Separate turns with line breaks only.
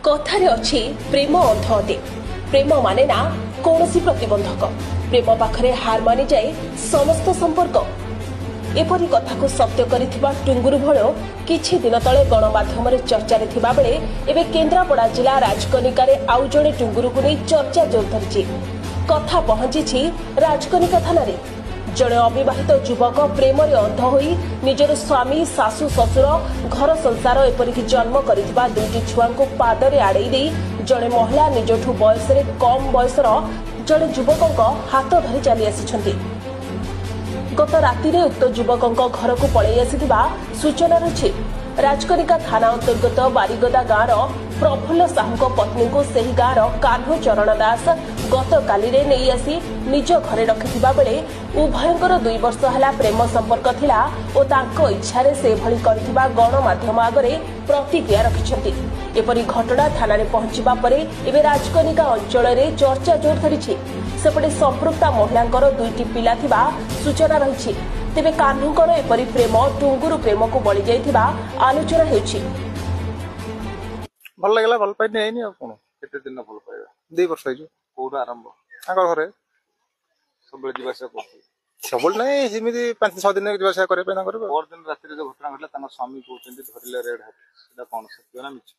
कथारे अच्छी प्रेम अंध अटे प्रेम माने ना कौनसी प्रतिबंधक प्रेम पाखरे हार मानि जाए समस्त संपर्क एपरी कथा को सत्य करिथिबा टुंगुरु भलो किछि दिन तले गणमाध्यम चर्चा रे थिबा बेले एबे केन्द्रापड़ा जिला राजकनिका रे आउ जणे टुंगुरु को नै चर्चा जोर धरिछि। कथा पहुंची राजकनिका थाना रे जड़े अविवाहित युवक प्रेम अंध होई निजर स्वामी सासु ससुर घर संसार एपरिक जन्म करिथिबा दुईटी छुआ को पादरे आड़ई दे जड़े महिला निजठू बयस कम बयसर जड़े युवक हाथ धरी चली आसी गत राति उक्त युवक घर को पलि आसिथिबा सूचना रही। राजकनिका थाना अंतर्गत बारिगदा गाँव प्रफुल्ल साहू पत्नी को सही गाँव कान्हू चरण दास गत काली नहीं आसी निज घरे रखिथिबा बेले उभयंकर 2 वर्ष है प्रेम संपर्क थिला और तांको इच्छारे से भली करथिबा गणमाध्यम आगरे प्रतिक्रिया रखिछंती। एपरी घटना थाना रे पहुंचीबा परे एबे राजकनिका अंचल रे चर्चा जोर धरिछि। सेपटे संपृक्ता महिलांकर 2टी पिला थिबा सूचना रही। तेबे कान्हूकर एपरी प्रेम टुंगुरु प्रेम को बळी जाइथिबा आलोचना हेउछि।
भल लागला भल पाइ नै आ कोन
केते दिन भल पाइबा
2 वर्ष होइजो
कोरा आरंभ
आगर घरे
सबले दिवसा करथि
सबल नै हिमिति 5-6 दिन दिवसा करे पे ना करे
और दिन रात्रि जो घटना घटला तना स्वामी कहउछन्ती धरिले रेड हात सेटा कोन सत्य ना मिछ